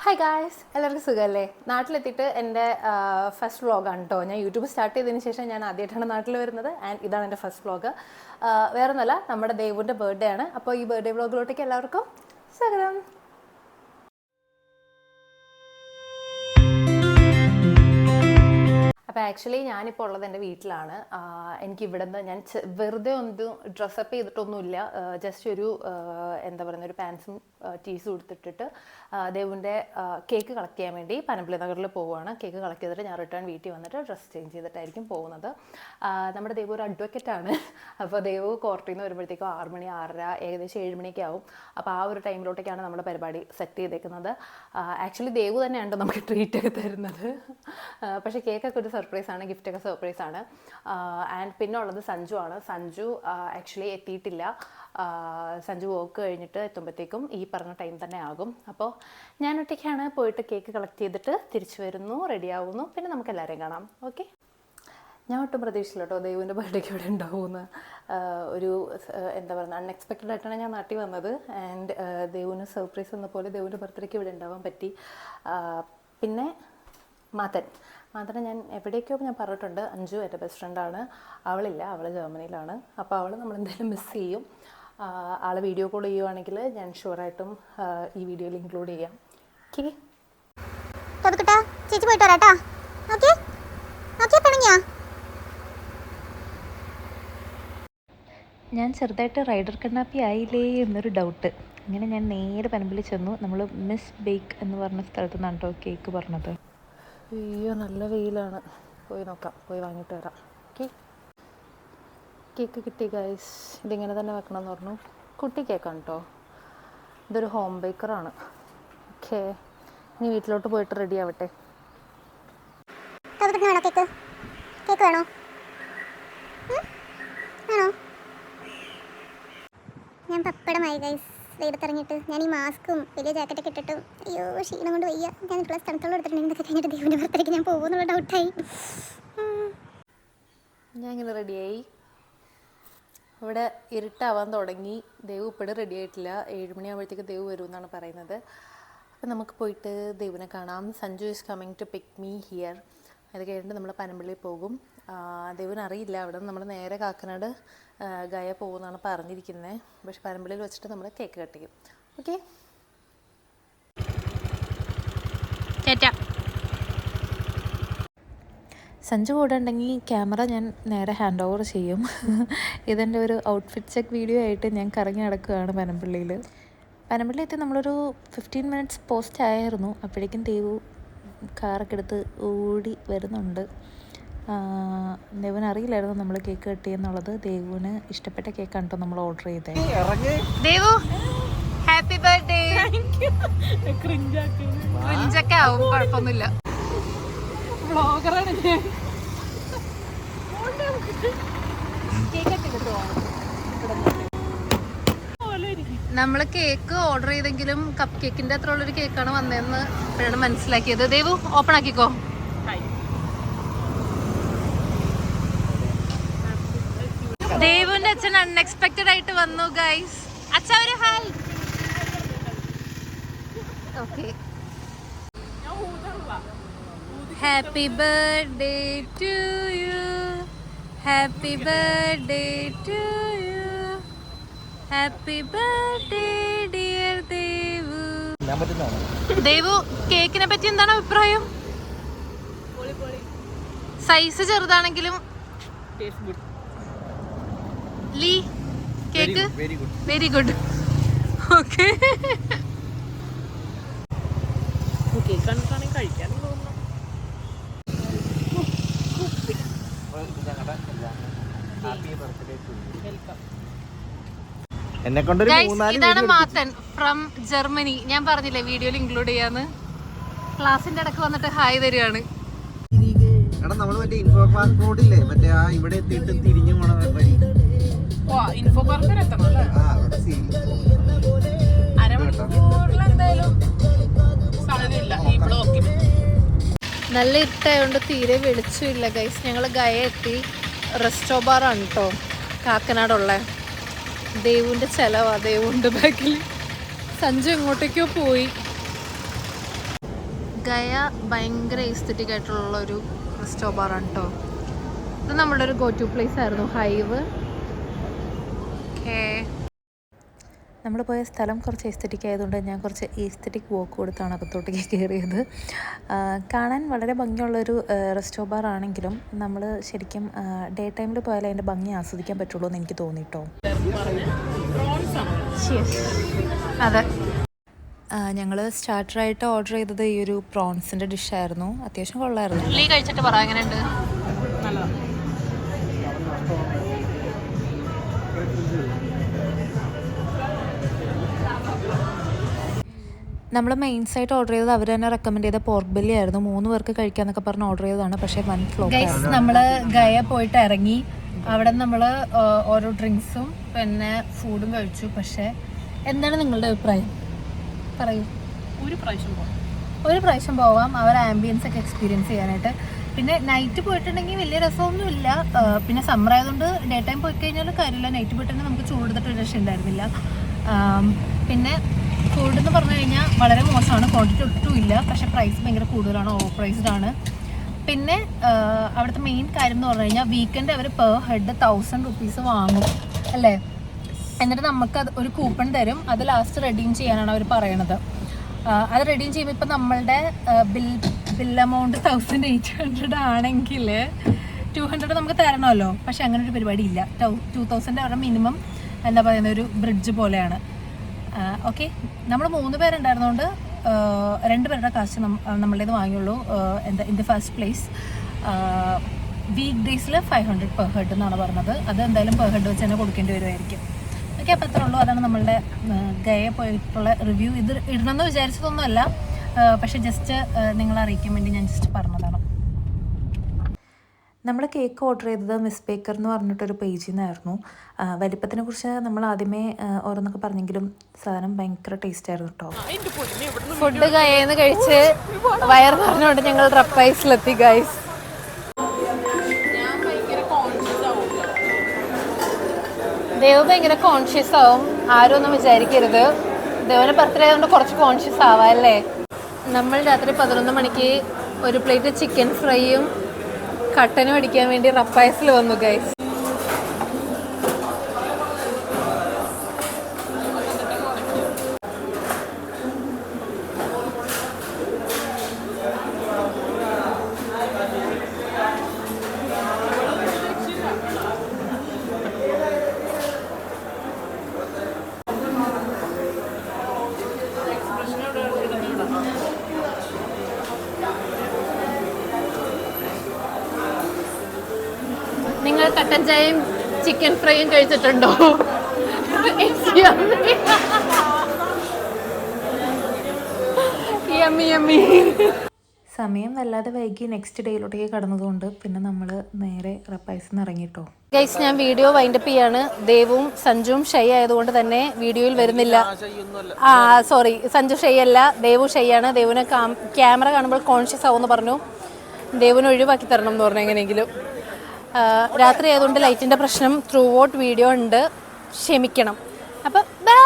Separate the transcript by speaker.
Speaker 1: Hi guys, എല്ലാവർക്കും സുഖമല്ലേ? നാട്ടിലെത്തിയിട്ട് എൻ്റെ ഫസ്റ്റ് വ്ളോഗാണ് കേട്ടോ. ഞാൻ യൂട്യൂബ് സ്റ്റാർട്ട് ചെയ്തതിന് ശേഷം ഞാൻ ആദ്യമായിട്ടാണ് നാട്ടിൽ വരുന്നത്. ആൻഡ് ഇതാണ് എൻ്റെ ഫസ്റ്റ് വ്ളോഗ്. വേറെ ഒന്നുമല്ല, നമ്മുടെ ദേവുവിൻ്റെ ബർത്ത്ഡേ ആണ്. അപ്പോൾ ഈ ബർത്ത്ഡേ വ്ളോഗിലോട്ടേക്ക് എല്ലാവർക്കും സ്വാഗതം. അപ്പോൾ ആക്ച്വലി ഞാനിപ്പോൾ ഉള്ളത് എൻ്റെ വീട്ടിലാണ്. എനിക്ക് ഇവിടെ നിന്ന് ഞാൻ വെറുതെ ഒന്നും ഡ്രസ്സപ്പ് ചെയ്തിട്ടൊന്നുമില്ല. ജസ്റ്റ് ഒരു എന്താ പറയുന്ന ഒരു പാൻസും ടീസും എടുത്തിട്ടിട്ട് ദേവുവിൻ്റെ കേക്ക് കളക്ട് ചെയ്യാൻ വേണ്ടി പനമ്പള്ളി നഗറിൽ പോവുകയാണ്. കേക്ക് കളക്ട് ചെയ്തിട്ട് ഞാൻ റിട്ടേൺ വീട്ടിൽ വന്നിട്ട് ഡ്രസ്സ് ചേഞ്ച് ചെയ്തിട്ടായിരിക്കും പോകുന്നത്. നമ്മുടെ ദേവു ഒരു അഡ്വക്കേറ്റാണ്. അപ്പോൾ ദേവു കോർട്ടിൽ നിന്ന് വരുമ്പോഴത്തേക്കും 6 മണി 6:30 ഏകദേശം 7 മണിയൊക്കെ ആവും. അപ്പോൾ ആ ഒരു ടൈമിലോട്ടേക്കാണ് നമ്മുടെ പരിപാടി സെറ്റ് ചെയ്തേക്കുന്നത്. ആക്ച്വലി ദേവു തന്നെയാണ് നമുക്ക് ട്രീറ്റൊക്കെ തരുന്നത്. പക്ഷേ കേക്കൊക്കെ ഒരു സർപ്രൈസാണ്, ഗിഫ്റ്റൊക്കെ സർപ്രൈസാണ്. ആൻഡ് പിന്നെ ഉള്ളത് സഞ്ജു ആണ്. സഞ്ജു ആക്ച്വലി എത്തിയിട്ടില്ല. സഞ്ജു വർക്ക് കഴിഞ്ഞിട്ട് എത്തുമ്പോഴത്തേക്കും ഈ പറഞ്ഞ ടൈം തന്നെ ആകും. അപ്പോൾ ഞാൻ ഒറ്റയ്ക്കാണ്. പോയിട്ട് കേക്ക് കളക്ട് ചെയ്തിട്ട് തിരിച്ചു വരുന്നു, റെഡിയാവുന്നു, പിന്നെ നമുക്ക് എല്ലാവരെയും കാണാം. ഓക്കെ. ഞാൻ ഒട്ടും പ്രതീക്ഷിച്ചില്ല കേട്ടോ ദേവുവിൻ്റെ ബർത്ത്ഡേക്ക് ഇവിടെ ഉണ്ടാവുമെന്ന്. ഒരു എന്താ പറയുക, അൺഎക്സ്പെക്റ്റഡ് ആയിട്ടാണ് ഞാൻ നാട്ടിൽ വന്നത്. ആൻഡ് ദേവുവിന് സർപ്രൈസ് എന്ന പോലെ ദേവുവിൻ്റെ ബർത്ത്ഡേക്ക് ഇവിടെ ഉണ്ടാവാൻ പറ്റി. പിന്നെ മാതനെ ഞാൻ എവിടേക്കോ ഞാൻ പറഞ്ഞിട്ടുണ്ട്. അഞ്ജു എൻ്റെ ബെസ്റ്റ് ഫ്രണ്ടാണ്. അവളില്ല, അവൾ ജർമ്മനിയിലാണ്. അപ്പോൾ അവൾ നമ്മളെന്തായാലും മിസ് ചെയ്യും. ആളെ വീഡിയോ കോൾ ചെയ്യുവാണെങ്കിൽ ഞാൻ ഷുവറായിട്ടും ഈ വീഡിയോയിൽ ഇൻക്ലൂഡ് ചെയ്യാം. ഓക്കെ,
Speaker 2: ചേച്ചി പോയിട്ട് വരാട്ടാ. ഓക്കെ ഓക്കെ, പണിയാ.
Speaker 3: ഞാൻ ചെറുതായിട്ട് റൈഡർ കണ്ണാപ്പി ആയില്ലേ എന്നൊരു ഡൗട്ട്. അങ്ങനെ ഞാൻ നേരെ പനമ്പിൽ ചെന്നു. നമ്മൾ മിസ് ബേക്ക് എന്ന് പറഞ്ഞ സ്ഥലത്ത് നിന്നാണ് കേട്ടോ കേക്ക് പറഞ്ഞത്.
Speaker 1: അയ്യോ, നല്ല വെയിലാണ്. പോയി നോക്കാം, പോയി വാങ്ങിയിട്ട് വരാം. ഓക്കെ. കേക്ക് കിട്ടി ഗൈസ്. ഇതിങ്ങനെ തന്നെ വെക്കണം എന്ന് പറഞ്ഞു. കുട്ടി കേക്കാണ് കേട്ടോ. ഇതൊരു ഹോം ബേക്കറാണ്. ഓക്കെ, ഇനി വീട്ടിലോട്ട് പോയിട്ട് റെഡി ആവട്ടെ.
Speaker 2: കേക്ക് വേണോ? ആണോ? ഞാൻ പപ്പടമായി ഗൈസ്. വെയിലത്തിറങ്ങിയിട്ട് ഞാൻ ഈ മാസ്കും വലിയ ജാക്കറ്റൊക്കെ ഇട്ടിട്ടും അയ്യോ ക്ഷീണം കൊണ്ട് വയ്യ. ഞാൻ പ്ലസ് തണുത്തോളം എടുത്തിട്ടുണ്ടെങ്കിൽ ഇതൊക്കെ കഴിഞ്ഞിട്ട് ദേവിൻ്റെ പുറത്തേക്ക് ഞാൻ പോകുന്നുള്ള ഡൗട്ടായി.
Speaker 1: ഞാൻ ഇങ്ങനെ റെഡിയായി. ഇവിടെ ഇരുട്ടാവാൻ തുടങ്ങി. ദേവു ഇപ്പോഴും റെഡി ആയിട്ടില്ല. 7 മണിയാകുമ്പോഴത്തേക്ക് ദേവു വരുമെന്നാണ് പറയുന്നത്. അപ്പം നമുക്ക് പോയിട്ട് ദേവുവിനെ കാണാം. Sanju is coming to pick me here. അത് കഴിഞ്ഞിട്ട് നമ്മൾ പനമ്പള്ളി പോകും. ദേവുവിന് അറിയില്ല, അവിടെ നിന്ന് നമ്മൾ നേരെ കാക്കനാട് ഗയ പോകുമെന്നാണ് പറഞ്ഞിരിക്കുന്നത്. പക്ഷെ പനമ്പള്ളിയിൽ വെച്ചിട്ട് നമ്മൾ കേക്ക് കട്ട് ചെയ്യും. ഓക്കെ.
Speaker 3: സഞ്ജു കൂടെ ഉണ്ടെങ്കിൽ ക്യാമറ ഞാൻ നേരെ ഹാൻഡ് ഓവർ ചെയ്യും. ഇതെൻ്റെ ഒരു ഔട്ട്ഫിറ്റ് ചെക്ക് വീഡിയോ ആയിട്ട് ഞാൻ കറങ്ങി നടക്കുകയാണ് പനമ്പള്ളിയിൽ. പനമ്പള്ളി എത്തി നമ്മളൊരു 15 മിനിറ്റ്സ് പോസ്റ്റ് ആയിരുന്നു. അപ്പോഴേക്കും ദേവു കാറൊക്കെ എടുത്ത് ഓടി വരുന്നുണ്ട്. ദേവുവിന് അറിയില്ലായിരുന്നു നമ്മൾ കേക്ക് കട്ട് ചെയ്യുന്നുള്ളത്. ദേവുവിന് ഇഷ്ടപ്പെട്ട കേക്കാണ് കേട്ടോ നമ്മൾ ഓർഡർ ചെയ്തത്.
Speaker 1: Devu happy birthday. ക്രിഞ്ചൊക്കെ ആവും, കുഴപ്പമൊന്നുമില്ല. വ്ളോഗറാണ് ഞാൻ. നമ്മൾ കേക്ക് ഓർഡർ ചെയ്തെങ്കിലും കപ്പ് കേക്കിന്റെ അത്ര ഉള്ളൊരു കേക്കാണ് വന്നതെന്ന് ഇപ്പോഴാണ് മനസ്സിലാക്കിയത്. ദേവു ഓപ്പൺ ആക്കിക്കോ. ദേവുവിന്റെ അച്ഛൻ അൺഎക്സ്പെക്റ്റഡ് ആയിട്ട് വന്നു ഗൈസ്. അച്ഛ ഒരു hi. Okay. Happy birthday to you, happy birthday to you, happy birthday dear Devu. Devu, കേക്കിനെ പറ്റി എന്താണ് അഭിപ്രായം? സൈസ് ചെറുതാണെങ്കിലും ലീ കേക്ക് വെരി ഗുഡ്. ഓക്കെ. കഴിക്കാൻ ഇതാണ് മാത്തൻ ഫ്രം ജർമ്മനി. ഞാൻ പറഞ്ഞില്ലേ വീഡിയോയിൽ ഇൻക്ലൂഡ് ചെയ്യാന്ന്. ക്ലാസിന്റെ ഇടക്ക് വന്നിട്ട് ഹായ് തരികയാണ്. നല്ല ഇരുട്ടായതുകൊണ്ട് തീരെ വെളിച്ചമില്ല ഗൈസ്. ഞങ്ങൾ ഗയ എത്തി. റെസ്റ്റോ ബാറാണ് കേട്ടോ കാക്കനാടുള്ള. ദേവുവിൻ്റെ ചിലവാ. ദേവുവിൻ്റെ ബാക്കിൽ സഞ്ജു എങ്ങോട്ടേക്കോ പോയി. ഗയ ഭയങ്കര എസ്തെറ്റിക് ആയിട്ടുള്ള ഒരു റെസ്റ്റോ ബാറാണ് കേട്ടോ. ഇത് നമ്മുടെ ഒരു ഗോ ടു പ്ലേസ് ആയിരുന്നു, ഹൈവ്. ഓക്കേ,
Speaker 3: നമ്മൾ പോയ സ്ഥലം കുറച്ച് എസ്തെറ്റിക് ആയതുകൊണ്ട് ഞാൻ കുറച്ച് എസ്തെറ്റിക് വോക്ക് കൊടുത്താണ് അകത്തോട്ടേക്ക് കയറിയത്. കാണാൻ വളരെ ഭംഗിയുള്ളൊരു റെസ്റ്റോ ബാർ ആണെങ്കിലും നമ്മൾ ശരിക്കും ഡേ ടൈമിൽ പോയാലേ അതിൻ്റെ ഭംഗി ആസ്വദിക്കാൻ പറ്റുള്ളൂ എന്ന് എനിക്ക് തോന്നിട്ടോ.
Speaker 1: അതെ,
Speaker 3: ഞങ്ങൾ സ്റ്റാർട്ടറായിട്ട് ഓർഡർ ചെയ്തത് ഈ ഒരു പ്രോൺസിൻ്റെ ഡിഷായിരുന്നു. അത്യാവശ്യം കൊള്ളായിരുന്നു.
Speaker 1: ഉള്ളി കഴിച്ചിട്ട് പറ എങ്ങനെയുണ്ട്.
Speaker 3: നമ്മൾ മെയിൻസായിട്ട് ഓർഡർ ചെയ്തത് അവർ തന്നെ റെക്കമെൻഡ് ചെയ്ത പോർക്ക് ബെല്ലി ആയിരുന്നു. 3 പേർക്ക് കഴിക്കാന്നൊക്കെ പറഞ്ഞ് ഓർഡർ ചെയ്തതാണ്. പക്ഷേ വൻ ഫ്ലോപ്പ് ആയിരുന്നു.
Speaker 1: നമ്മൾ ഗയ പോയിട്ട് ഇറങ്ങി, അവിടെ നമ്മൾ ഓരോ ഡ്രിങ്ക്സും പിന്നെ ഫുഡും കഴിച്ചു. പക്ഷേ എന്താണ് നിങ്ങളുടെ അഭിപ്രായം? പറയൂ. ഒരു പ്രാവശ്യം പോവാം അവർ ആംബിയൻസ് ഒക്കെ എക്സ്പീരിയൻസ് ചെയ്യാനായിട്ട്. പിന്നെ നൈറ്റ് പോയിട്ടുണ്ടെങ്കിൽ വലിയ രസമൊന്നുമില്ല. പിന്നെ സമ്മർ ആയതുകൊണ്ട് ഡേ ടൈം പോയി കഴിഞ്ഞാൽ കാര്യമില്ല. നൈറ്റ് പോയിട്ടുണ്ടെങ്കിൽ നമുക്ക് ചൂടെടുത്തിട്ട് ഒരു രക്ഷ ഉണ്ടായിരുന്നില്ല. പിന്നെ ഫുഡ് എന്ന് പറഞ്ഞു കഴിഞ്ഞാൽ വളരെ മോശമാണ്, ക്വാണ്ടിറ്റി ഒട്ടും ഇല്ല. പക്ഷേ പ്രൈസ് ഭയങ്കര കൂടുതലാണ്, ഓവർ പ്രൈസ്ഡ് ആണ്. പിന്നെ അവിടുത്തെ മെയിൻ കാര്യം എന്ന് പറഞ്ഞു കഴിഞ്ഞാൽ വീക്കെൻഡ് അവർ പെർ ഹെഡ് 1000 rupees വാങ്ങും അല്ലേ. എന്നിട്ട് നമുക്ക് അത് ഒരു കൂപ്പൺ തരും, അത് ലാസ്റ്റ് റെഡീം ചെയ്യാനാണ് അവർ പറയണത്. അത് റെഡീം ചെയ്യുമ്പോൾ ഇപ്പം നമ്മളുടെ ബിൽ എമൗണ്ട് 1800 ആണെങ്കിൽ 200 നമുക്ക് തരണമല്ലോ. പക്ഷെ അങ്ങനെ ഒരു പരിപാടി ഇല്ല. 2000 അവരുടെ മിനിമം എന്താ പറയുന്ന ഒരു ബ്രിഡ്ജ് പോലെയാണ്. ഓക്കെ, നമ്മൾ 3 പേരുണ്ടായിരുന്നതുകൊണ്ട് 2 പേരുടെ കാശ് നമ്മളുടേത് വാങ്ങിയുള്ളൂ. In the first place week ഡേയ്സിൽ 500 പെർ ഹെഡ് എന്നാണ് പറഞ്ഞത്. അത് എന്തായാലും പെർ ഹെഡ് വെച്ച് തന്നെ കൊടുക്കേണ്ടി വരുമായിരിക്കും. ഓക്കെ, അപ്പോൾ അത്രേ ഉള്ളൂ. അതാണ് നമ്മളുടെ ഗയ പോയിട്ടുള്ള റിവ്യൂ. ഇത് ഇടണമെന്ന് വിചാരിച്ചതൊന്നുമല്ല, പക്ഷേ ജസ്റ്റ് നിങ്ങളെ അറിയിക്കാൻ വേണ്ടി ഞാൻ ജസ്റ്റ് പറഞ്ഞതാണ്.
Speaker 3: നമ്മൾ കേക്ക് ഓർഡർ ചെയ്തത് മിസ് ബേക്കർ എന്ന് പറഞ്ഞിട്ടൊരു പേജിൽ നിന്നായിരുന്നു. വലിപ്പത്തിനെ കുറിച്ച് നമ്മൾ ആദ്യമേ ഓരോന്നൊക്കെ പറഞ്ഞെങ്കിലും സാധനം ഭയങ്കര ടേസ്റ്റ് ആയിരുന്നു കേട്ടോ.
Speaker 1: ഫുഡ് ഗയന്ന് കഴിച്ച് വയർ പറഞ്ഞുകൊണ്ട് ഞങ്ങൾ റപ്പൈസിലെത്തി ഗൈസ്. ദേവ് ഭയങ്കര കോൺഷ്യസ് ആവും, ആരും ഒന്നും വിചാരിക്കരുത്. ദേവന് ബർത്ത്ഡേ ആയതുകൊണ്ട് കുറച്ച് കോൺഷ്യസ് ആവാം അല്ലേ. നമ്മൾ രാത്രി 11 മണിക്ക് ഒരു പ്ലേറ്റ് ചിക്കൻ ഫ്രൈയും കട്ടനും അടിക്കാൻ വേണ്ടി റപ്പൈസിൽ വന്നു ഗൈസ്. നിങ്ങൾ കട്ടൻ ചായയും ചിക്കൻ ഫ്രൈയും കഴിച്ചിട്ടുണ്ടോ?
Speaker 3: സമയം വല്ലാതെ വൈകി നെക്സ്റ്റ് ഡേയിലോട്ടേക്ക് കടന്നതുകൊണ്ട് പിന്നെ നമ്മൾ നേരെ റപ്പൈസിൽ നിന്ന് ഇറങ്ങിട്ടോ.
Speaker 1: ഗൈസ്, ഞാൻ വീഡിയോ വൈൻഡപ്പ് ചെയ്യാണ്. ദേവും സഞ്ജുവും ഷൈ ആയതുകൊണ്ട് തന്നെ വീഡിയോയിൽ വരുന്നില്ല. സോറി, സഞ്ജു ഷൈ അല്ല, ദേവു ഷൈ ആണ്. ദേവിന് ക്യാമറ കാണുമ്പോൾ കോൺഷ്യസ് ആവുമെന്ന് പറഞ്ഞു. ദേവിന് ഒഴിവാക്കി തരണം എന്ന് പറഞ്ഞു. എങ്ങനെയെങ്കിലും രാത്രി ആയതുകൊണ്ട് ലൈറ്റിൻ്റെ പ്രശ്നം ത്രൂ ഔട്ട് വീഡിയോ ഉണ്ട്, ക്ഷമിക്കണം. അപ്പം ബൈ.